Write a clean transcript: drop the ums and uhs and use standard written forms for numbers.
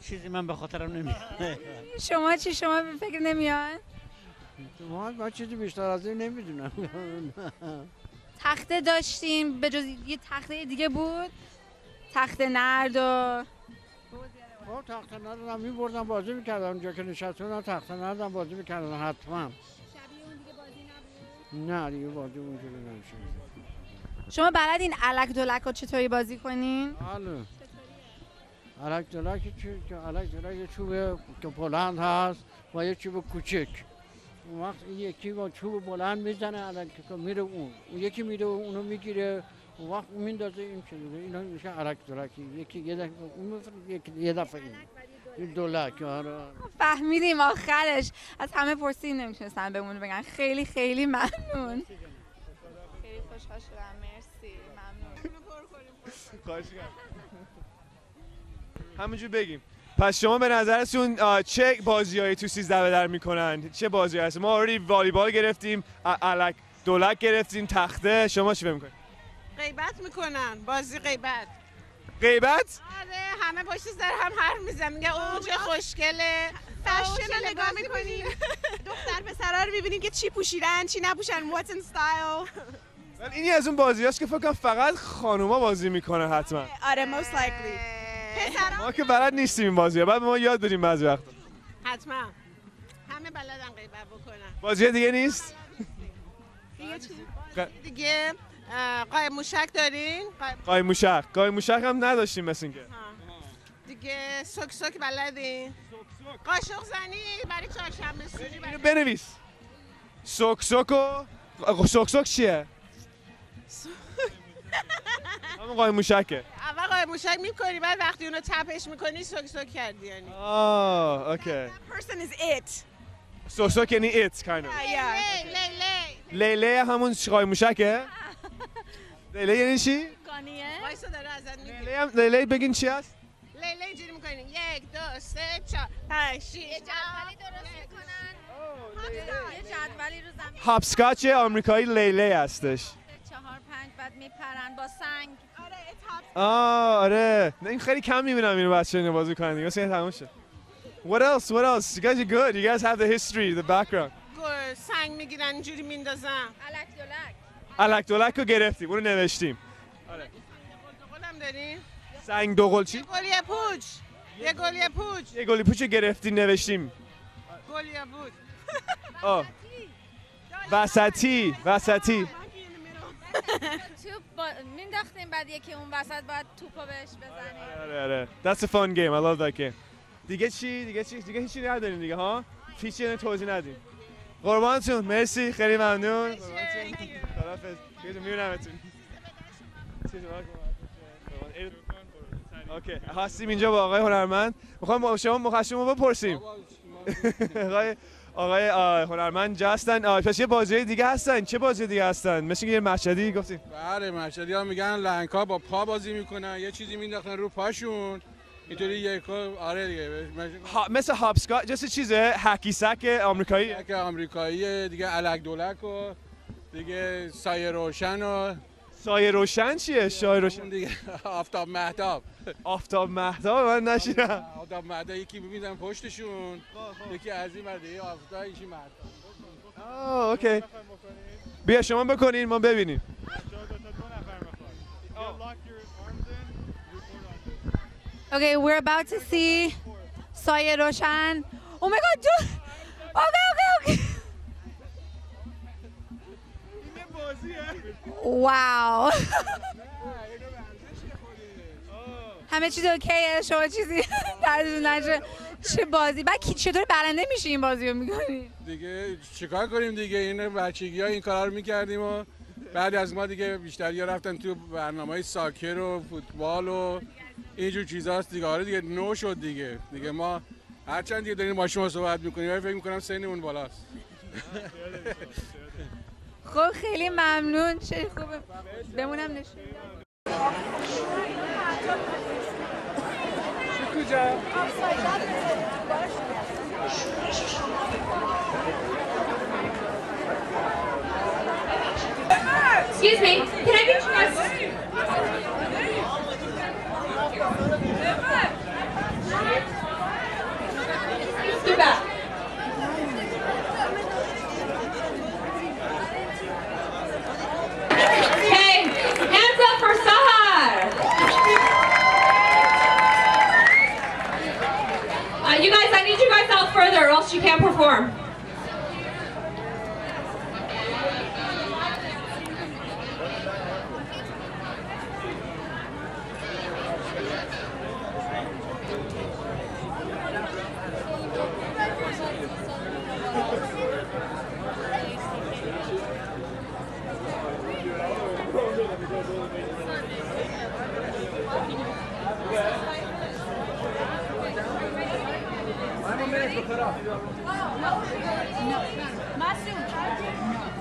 چیزی من به خاطرم نمیاد. شما چی؟ شما به فکر نمیاد؟ ما چیزی بیشتر از این نمیدونم. تخته داشتیم به جز یه تخته دیگه بود؟ تخته نرد و تخته نردم میبردم بازی میکردم اونجا که نشستم تخته نردم بازی میکردم حتما. شبیه اون دیگه بازی نبود؟ نه دیگه بازی اونجوری نمیشه. شما بلدین الک دلک رو چطوری بازی کنین؟ بله. الک دلک چوب که بلند هست و یه چوب کوچک. اون وقت یکی با چوب بلند میزنه الک که میره اون یکی میره اونو میگیره اون وقت میندازه این چیزه اینا میشه الک دلکی یکی یه دفعه اون یه دفعه این دلک. آره فهمیدیم آخرش. از همه پرسید نمیتونستن بمونه بگن خیلی خیلی ممنون. خیلی خوشحال شدم. مرسی. ممنون. خواهش می‌کنم. همونجور بگیم. پس شما به نظرتون چه بازیایی تو 13 به در میکنن؟ چه بازیایی هست؟ ما اوری والیبال گرفتیم، الک دولک گرفتیم، تخته. شما چی فکر می‌کنید؟ غیبت میکنن. بازی غیبت. غیبت؟ آره همه پشت سر هم حرف میزنن میگه اون چه خوشگله. فشن رو نگاه میکنین. دختر پسرا رو میبینین که چی پوشیدن چی نپوشن. What's in style. ولی اینی از اون بازیاست که فکر کنم فقط خانوما بازی میکنن حتما. آره most likely. ما که بلد نیستیم این بازی‌ها. بعد ما یاد بدیم بعضی وقتا. حتما. همه بلدن غیبت بکنن. بازی دیگه نیست؟ دیگه قایم موشک دارین؟ قایم موشک هم نداشتیم مثل اینکه. دیگه سوک بلدین؟ قاشق زنی برای چهارشنبه سوری. اینو بنویس. سوک چیه؟ همون قایم موشکه. اول قایم موشک میکنی بعد وقتی اونو تپش میکنی سوک کردی یعنی. اوکی. Person is it. سوک یعنی it kind of. لیله همون قایم موشکه؟ لیله یعنی چی؟ قانیه. وایسا داره ازت میگه. لیله بگین چی هست؟ لیله اینجوری میکنین 1 2 3 4 5 6 یه جدولی درست میکنن. یه جدولی رو زمین. هاپسکاچ آمریکایی لیله هستش. 4 5 بعد میپرن با سنگ. آره نه این خیلی کم میبینم اینو بچه‌ها اینو بازی کنن دیگه اصلا تموم شد. What else? You guys are good. You guys have the history, the background. سنگ میگیرن اینجوری میندازن. الک دولک رو گرفتیم. اونو نوشتیم. آره. دوقلم دارین؟ سنگ دوقل چی؟ گلیه پوچ. یه گلی پوچ رو گرفتیم نوشتیم. گلیه پوچ. وسطی. توپ مینداختیم بعد یکی اون وسط باید توپو بهش بزنیم. آره. That's a fun game. I love that game. دیگه هیچی نداریم دیگه ها؟ هیچی توضیح ندیم. قربانتون مرسی خیلی ممنون. خداحافظ. میبینمتون. اوکی هستیم اینجا با آقای هنرمند. میخوام شما بپرسیم. آقای هنرمند هستن. پس یه بازی دیگه هستن. چه بازی دیگه هستن؟ مثل یه مشهدی گفتیم. بله مشهدی ها میگن لنگ‌ها با پا بازی میکنن. یه چیزی مینداختن رو پاشون. اینطوری آره دیگه مثل هاپسکاچ جس چیزه حکی سک آمریکایی. حک آمریکایی دیگه الک دولک و دیگه سایه روشن چیه؟ سایه روشن دیگه آفتاب مهتاب من نشیدم. آفتاب مهتاب یکی می‌بینن پشتشون یکی از این ورده آفتاب یکی مهتاب. اوکی بیا شما بکنین ما ببینیم. Okay, we're about to see سایه روشن. Oh my god, dude. Okay. Wow. همه چیز اوکیه شما چیزی دردتون نشه. چه بازی بعد چطور برنده میشه این بازی رو میکنی؟ دیگه چیکار کنیم دیگه این بچگی‌ها این کارا رو میکردیم و بعد از ما دیگه بیشتریا رفتن تو برنامه‌های ساکر و فوتبال و اینجور چیزاست دیگه. آره دیگه نو شد دیگه ما هرچند دیگه داریم با شما صحبت میکنیم ولی فکر میکنم سنمون بالاست. خب خیلی ممنون. چه خوبه بمونم نشون. کجا؟ Excuse me, can I get you guys? can't perform. I'm a minute for cut off.